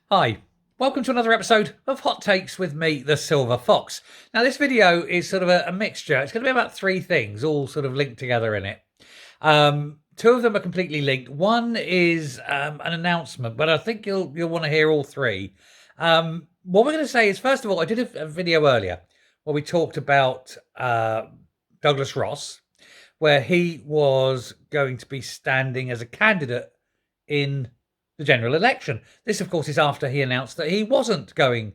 Hi, welcome to another episode of Hot Takes with me, the Silver Fox. Now, this video is sort of a mixture. It's going to be about three things, all sort of linked together in it. Two of them are completely linked. One is an announcement, but I think you'll want to hear all three. What we're going to say is, first of all, I did a video earlier where we talked about Douglas Ross, where he was going to be standing as a candidate in the general election. This, of course, is after he announced that he wasn't going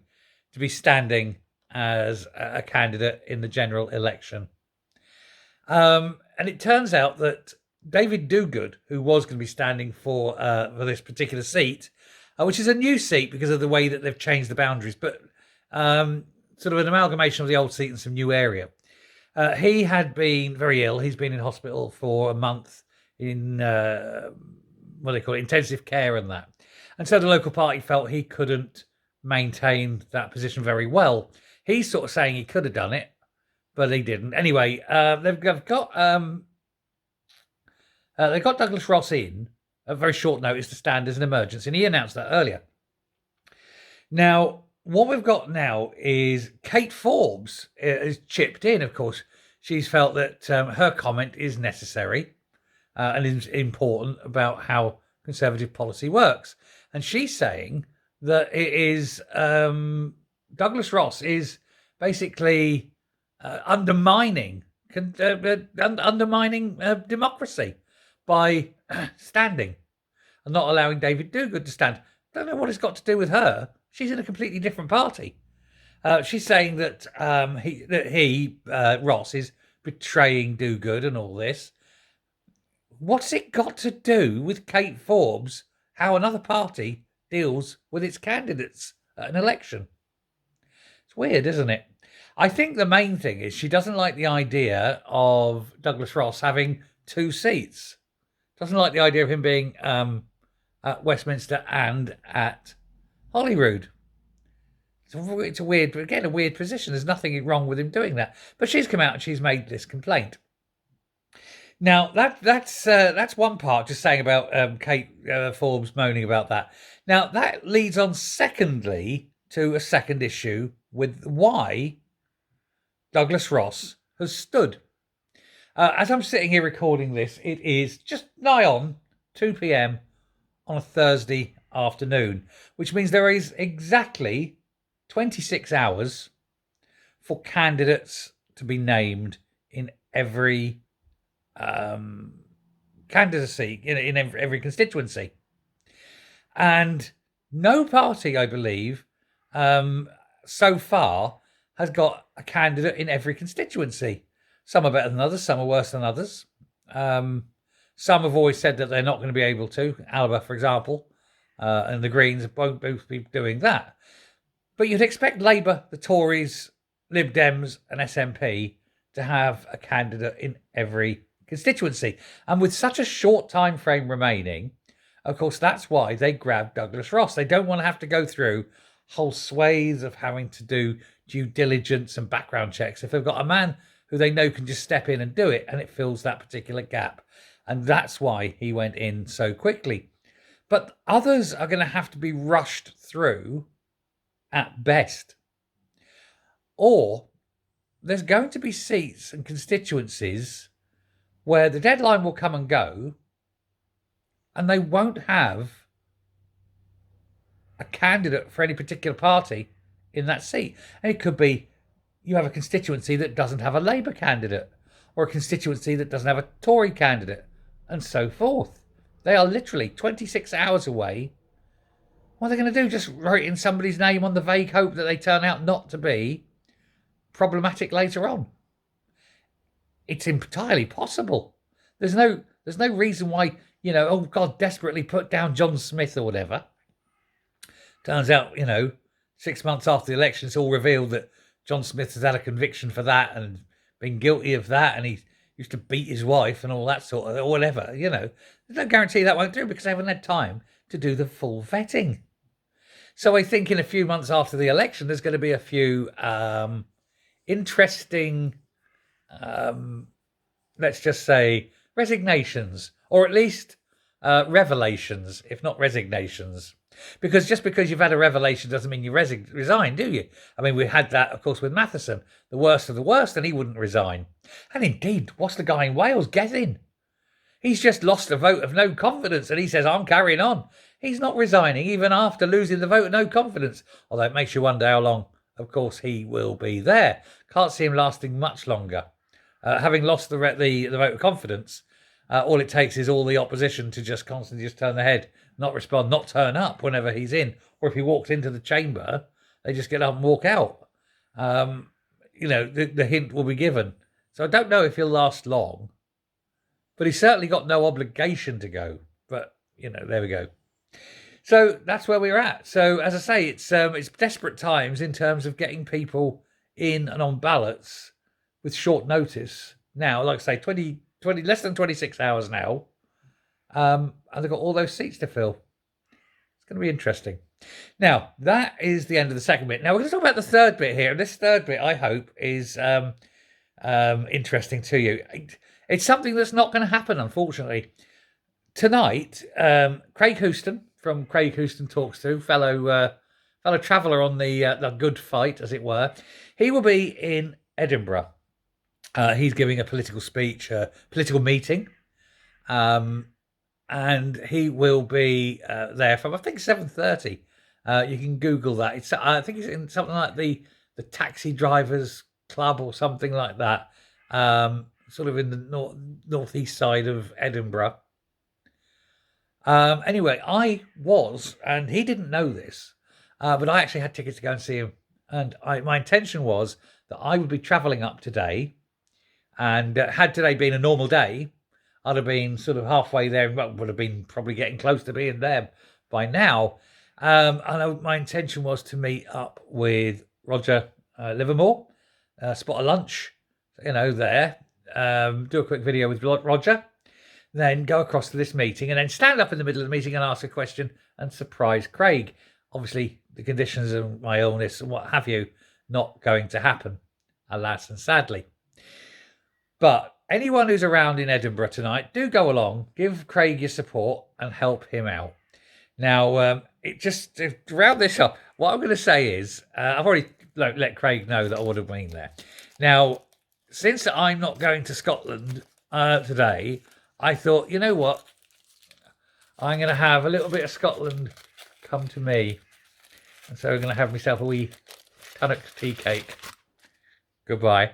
to be standing as a candidate in the general election. And it turns out that David Dogood, who was going to be standing for this particular seat, which is a new seat because of the way that they've changed the boundaries, but sort of an amalgamation of the old seat and some new area. He had been very ill. He's been in hospital for a month in what they call it, intensive care and that. And so the local party felt he couldn't maintain that position very well. He's sort of saying he could have done it, but he didn't. Anyway, they've got Douglas Ross in at very short notice to stand as an emergency, and he announced that earlier. Now, what we've got now is Kate Forbes has chipped in, of course. She's felt that her comment is necessary and is important about how Conservative policy works. And she's saying that it is Douglas Ross is basically undermining democracy by standing and not allowing David Dogood to stand. Don't know what it's got to do with her. She's in a completely different party. She's saying that Ross is betraying Dogood and all this. What's it got to do with Kate Forbes, how another party deals with its candidates at an election? It's weird, isn't it? I think the main thing is she doesn't like the idea of Douglas Ross having two seats. Doesn't like the idea of him being at Westminster and at Holyrood. It's a weird, again, a weird position. There's nothing wrong with him doing that. But she's come out and she's made this complaint. Now, that's one part, just saying about Kate Forbes moaning about that. Now, that leads on, secondly, to a second issue with why Douglas Ross has stood. As I'm sitting here recording this, it is just nigh on 2 p.m. on a Thursday afternoon, which means there is exactly 26 hours for candidates to be named in every candidacy, in every constituency. And no party, I believe, so far has got a candidate in every constituency. Some are better than others, some are worse than others. Some have always said that they're not going to be able to. Alba, for example, and the Greens won't both be doing that. But you'd expect Labour, the Tories, Lib Dems and SNP to have a candidate in every constituency. And with such a short time frame remaining, of course, that's why they grabbed Douglas Ross. They don't want to have to go through whole swathes of having to do due diligence and background checks if they've got a man who they know can just step in and do it, and it fills that particular gap. And that's why he went in so quickly. But others are going to have to be rushed through at best. Or there's going to be seats and constituencies where the deadline will come and go and they won't have a candidate for any particular party in that seat. And it could be you have a constituency that doesn't have a Labour candidate or a constituency that doesn't have a Tory candidate and so forth. They are literally 26 hours away. What are they going to do? Just write in somebody's name on the vague hope that they turn out not to be problematic later on? It's entirely possible. There's no reason why, oh God, desperately put down John Smith or whatever. Turns out, 6 months after the election, it's all revealed that John Smith has had a conviction for that and been guilty of that, and he used to beat his wife and all that sort of, or whatever, There's no guarantee that won't do because they haven't had time to do the full vetting. So I think in a few months after the election, there's going to be a few interesting, let's just say, resignations, or at least revelations, if not resignations. Because just because you've had a revelation doesn't mean you resign, do you? I mean, we had that, of course, with Matheson, the worst of the worst, and he wouldn't resign. And indeed, what's the guy in Wales getting? He's just lost a vote of no confidence, and he says, I'm carrying on. He's not resigning, even after losing the vote of no confidence. Although it makes you wonder how long, of course, he will be there. Can't see him lasting much longer. Having lost the vote of confidence, all it takes is all the opposition to just constantly just turn their head, not respond, not turn up whenever he's in. Or if he walks into the chamber, they just get up and walk out. The hint will be given. So I don't know if he'll last long. But he's certainly got no obligation to go. But, there we go. So that's where we're at. So, as I say, it's desperate times in terms of getting people in and on ballots with short notice. Now, like I say, 20 less than 26 hours now. And they've got all those seats to fill. It's going to be interesting. Now, that is the end of the second bit. Now, we're going to talk about the third bit here. And this third bit, I hope, is interesting to you. It's something that's not going to happen, unfortunately. Tonight, Craig Houston from Craig Houston Talks To, fellow traveller on the good fight, as it were, he will be in Edinburgh. He's giving a political speech, a political meeting, and he will be there from, I think, 7:30. You can Google that. I think it's in something like the Taxi Drivers Club or something like that, sort of in the northeast side of Edinburgh. Anyway, I was, and he didn't know this, but I actually had tickets to go and see him. And my intention was that I would be travelling up today. And had today been a normal day, I'd have been sort of halfway there. Well, would have been probably getting close to being there by now. My intention was to meet up with Roger Livermore, spot a lunch, there, do a quick video with Roger, then go across to this meeting and then stand up in the middle of the meeting and ask a question and surprise Craig. Obviously, the conditions of my illness and what have you, not going to happen, alas and sadly. But anyone who's around in Edinburgh tonight, do go along, give Craig your support and help him out. Now, to round this up, what I'm going to say is, I've already let Craig know that I would have been there. Now, since I'm not going to Scotland today, I thought, you know what? I'm going to have a little bit of Scotland come to me. And so I'm going to have myself a wee Tunnock tea cake. Goodbye.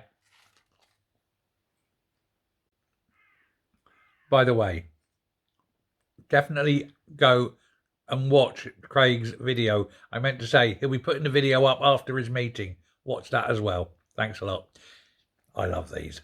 By the way, definitely go and watch Craig's video. I meant to say, he'll be putting the video up after his meeting. Watch that as well. Thanks a lot. I love these.